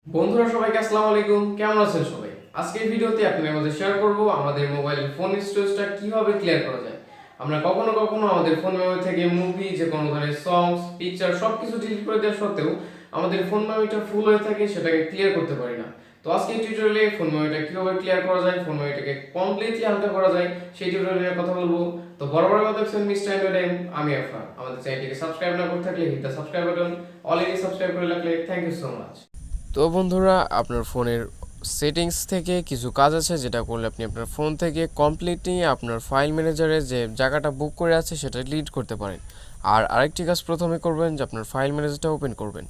বন্ধুরা সবাইকে আসসালামু আলাইকুম, কেমন আছেন সবাই? আজকের ভিডিওতে আপনাদের মধ্যে শেয়ার করব আমাদের মোবাইলের ফোন স্টোরেজটা কিভাবে ক্লিয়ার করা যায়। আমরা কখনো কখনো আমাদের ফোন মেমোরি থেকে মুভি, যে কোনো ধরনের সংস, পিকচার সবকিছু ডিলিট করে দেওয়া সত্ত্বেও আমাদের ফোন মেমোরিটা ফুল হয়ে থাকে, সেটাকে ক্লিয়ার করতে পারি না। তো আজকে এই টিউটোরিয়ালে ফোন মেমোরিটা কিভাবে ক্লিয়ার করা যায়, ফোন মেমোরিটাকে কমপ্লিটলি হালকা করা যায়, সেই টিউটোরিয়ালে নিয়ে কথা বলবো। তো বরাবর কথা দেখছেন মিস্টার এন্ড আমি আফা। আমাদের চ্যানেলটিকে সাবস্ক্রাইব না করে থাকলে hit the subscribe button, already subscribe করে রাখলে থ্যাংক ইউ সো মাচ। তো বন্ধুরা, আপনার ফোনের সেটিংস থেকে কিছু কাজ আছে যেটা করলে আপনি আপনার ফোন থেকে কমপ্লিটলি আপনার ফাইল ম্যানেজারে যে জায়গাটা বুক করে আছে সেটা ডিলিট করতে পারেন। আর আরেকটি কাজ প্রথমে করবেন যে আপনার ফাইল ম্যানেজারটা ওপেন করবেন।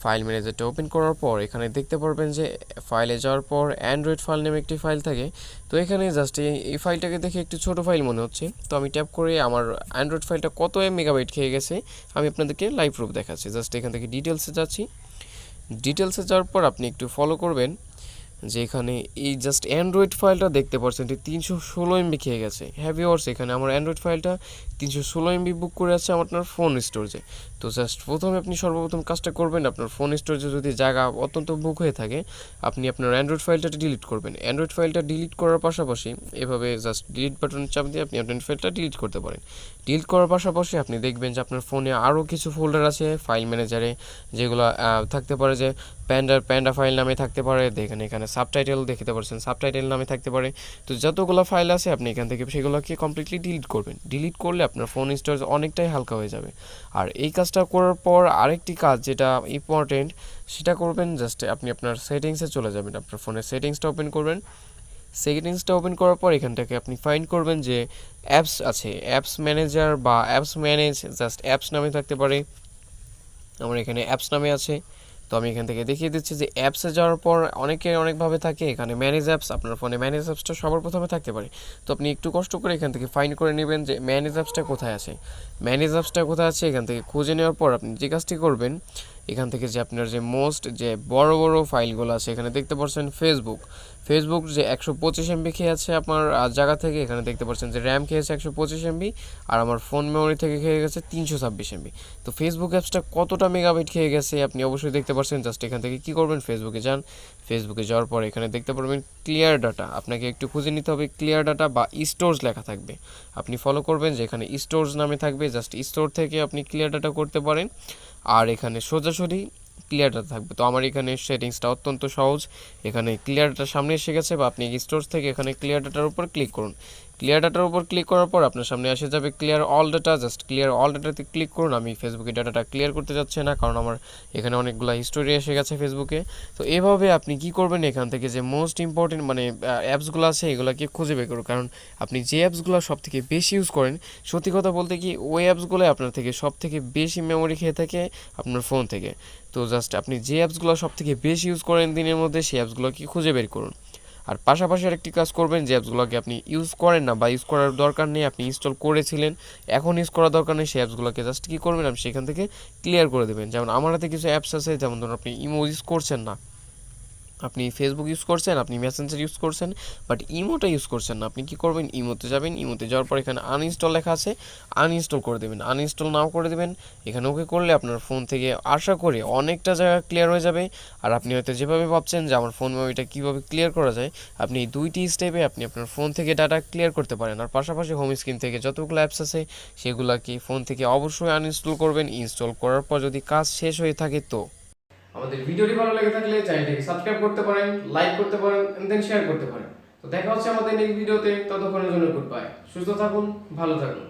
ফাইল ম্যানেজারটা ওপেন করার পর এখানে দেখতে পারবেন যে ফাইলে যাওয়ার পর অ্যান্ড্রয়েড ফাইল নামে একটি ফাইল থাকে। তো এখানে জাস্ট এই ফাইলটাকে দেখে একটু ছোটো ফাইল মনে হচ্ছে, তো আমি ট্যাপ করে আমার অ্যান্ড্রয়েড ফাইলটা কত মেগাবাইট খেয়ে গেছে আমি আপনাদেরকে লাইভ প্রুফ দেখাচ্ছি। জাস্ট এখান থেকে ডিটেলসে যাচ্ছি। ডিটেলসে যাওয়ার পর আপনি একটু ফলো করবেন যে এখানে এই জাস্ট অ্যান্ড্রয়েড ফাইলটা দেখতে পাচ্ছেন যে 316 MB খেয়ে গেছে। ভিউয়ার্স, এখানে আমার অ্যান্ড্রয়েড ফাইলটা 316 MB বুক করে আছে আপনার ফোন স্টোরেজে। তো জাস্ট প্রথমে আপনি সর্বপ্রথম কাজটা করবেন, আপনার ফোন স্টোরেজে যদি জায়গা অত্যন্ত বুক হয়ে থাকে আপনি আপনার অ্যান্ড্রয়েড ফাইলটা ডিলিট করবেন। অ্যান্ড্রয়েড ফাইলটা ডিলিট করার পাশাপাশি এভাবে জাস্ট ডিলিট বাটন চাপ দিয়ে আপনি অ্যান্ড্রয়েড ফাইলটা ডিলিট করতে পারেন। ডিলিট করার পাশাপাশি আপনি দেখবেন যে আপনার ফোনে আরও কিছু ফোল্ডার আছে ফাইল ম্যানেজারে, যেগুলো থাকতে পারে যে প্যান্ডা ফাইল নামে থাকতে পারে। দেখেন এখানে সাবটাইটেল দেখতে পাচ্ছেন, সাবটাইটেল নামে থাকতে পারে। তো যতগুলো ফাইল আছে আপনি এখান থেকে সেগুলোকে কমপ্লিটলি ডিলিট করবেন। ডিলিট করলে আপনার ফোন স্টোরেজ অনেকটাই হালকা হয়ে যাবে। আর এই কাজটা করার পর আরেকটি কাজ যেটা ইম্পর্টেন্ট সেটা করবেন, জাস্ট আপনি আপনার সেটিংসে চলে যাবেন, আপনার ফোনের সেটিংসটা ওপেন করবেন। সেটিংসটা ওপেন করার পর এখান থেকে আপনি ফাইন্ড করবেন যে অ্যাপস আছে, অ্যাপস ম্যানেজার বা অ্যাপস ম্যানেজ, জাস্ট অ্যাপস নামে থাকতে পারে। আমার এখানে অ্যাপস নামে আছে। তো আমি এখান থেকে দেখিয়ে দিচ্ছি যে অ্যাপসে যাওয়ার পর অনেকভাবে থাকে। এখানে ম্যানেজ অ্যাপস, আপনার ফোনে ম্যানেজ অ্যাপসটা সবার প্রথমে থাকতে পারে। তো আপনি একটু কষ্ট করে এখান থেকে ফাইন্ড করে নেবেন যে ম্যানেজ অ্যাপসটা কোথায় আছে। ম্যানেজ অ্যাপসটা কোথায় আছে এখান থেকে খুঁজে নেওয়ার পর আপনি যে কাজটি করবেন, এখান থেকে যে আপনার যে মোস্ট যে বড় বড় ফাইলগুলো আছে এখানে দেখতে পাচ্ছেন ফেসবুক যে 125 MB খেয়ে আছে আপনার জায়গা থেকে। এখানে দেখতে পাচ্ছেন যে র্যাম খেয়েছে 125 MB, আর আমার ফোন মেমোরি থেকে খেয়ে গেছে 326 MB। তো ফেসবুক অ্যাপসটা কতটা মেগাবাইট খেয়ে গেছে আপনি অবশ্যই দেখতে পাচ্ছেন। জাস্ট এখান থেকে কী করবেন, ফেসবুকে যান। ফেসবুকে যাওয়ার পর এখানে দেখতে পারবেন ক্লিয়ার ডাটা, আপনাকে একটু খুঁজে নিতে হবে ক্লিয়ার ডাটা বা স্টোরজ লেখা থাকবে। আপনি ফলো করবেন যে এখানে স্টোরজ নামে থাকবে, জাস্ট স্টোর থেকে আপনি ক্লিয়ার ডাটা করতে পারেন। আর এখানে সোজাসুজি ক্লিয়ার ডাটা থাকবে। তো আমার এখানে সেটিংসটা অত্যন্ত সহজ, এখানে ক্লিয়ার ডাটা সামনে এসে গেছে, বা আপনি স্টোর থেকে এখানে ক্লিয়ার ডাটার উপর ক্লিক করুন। ক্লিয়ার ডাটার উপর ক্লিক করার পর আপনার সামনে এসে যাবে clear all data, just clear all ডাটাতে ক্লিক করুন। আমি ফেসবুকের ডাটাটা ক্লিয়ার করতে যাচ্ছি না, কারণ আমার এখানে অনেকগুলো হিস্টোরি এসে গেছে ফেসবুকে। তো এভাবে আপনি কি করবেন, এখান থেকে যে মোস্ট ইম্পর্টেন্ট মানে অ্যাপসগুলো আছে এগুলোকে খুঁজে বের করুন। কারণ আপনি যে অ্যাপসগুলো সব থেকে বেশি ইউজ করেন, সত্যি কথা বলতে কি ওই অ্যাপসগুলো আপনার থেকে সব থেকে বেশি মেমোরি খেয়ে থাকে আপনার ফোন থেকে। তো জাস্ট আপনি যে অ্যাপসগুলো সব থেকে বেশি ইউজ করেন দিনের মধ্যে সেই অ্যাপসগুলোকে খুঁজে বের করুন। আর পাশাপাশি আরেকটি কাজ করবেন, যে অ্যাপসগুলোকে আপনি ইউজ করেন না বা ইউজ করার দরকার নেই, আপনি ইনস্টল করেছিলেন এখন ইউজ করার দরকার নেই, সেই অ্যাপসগুলোকে জাস্ট কী করবেন, আপনি সেখান থেকে ক্লিয়ার করে দেবেন। যেমন আমার হাতে কিছু অ্যাপস আছে, যেমন ধরুন আপনি ইমো ইউজ করছেন না, আপনি ফেসবুক ইউজ করছেন, আপনি মেসেঞ্জার ইউজ করছেন, বাট ইমোটা ইউজ করছেন না। আপনি কী করবেন, ইমোতে যাবেন। ইমোতে যাওয়ার পর এখানে আনইনস্টল লেখা আছে, আনইনস্টল করে দেবেন। আনইনস্টল নাও করে দেবেন। এখানে ওকে করলে আপনার ফোন থেকে আশা করি অনেকটা জায়গা ক্লিয়ার হয়ে যাবে। আর আপনি হয়তো যেভাবে ভাবছেন যে আমার ফোন মেমোরিটা কীভাবে ক্লিয়ার করা যায়, আপনি এই দুইটি স্টেপে আপনি আপনার ফোন থেকে ডাটা ক্লিয়ার করতে পারেন। আর পাশাপাশি হোম স্ক্রিন থেকে যতগুলো অ্যাপস আছে সেগুলোকে ফোন থেকে অবশ্যই আনইনস্টল করবেন। ইনস্টল করার পর যদি কাজ শেষ হয়ে থাকে তো আমাদের ভিডিওটি ভালো লেগে থাকলে চ্যানেলটিকে সাবস্ক্রাইব করতে পারেন, লাইক করতে পারেন, এন্ড দেন শেয়ার করতে পারেন। তো দেখা হচ্ছে আমাদের নেক্সট ভিডিওতে, ততক্ষণের জন্য গুড বাই। সুস্থ থাকুন, ভালো থাকুন।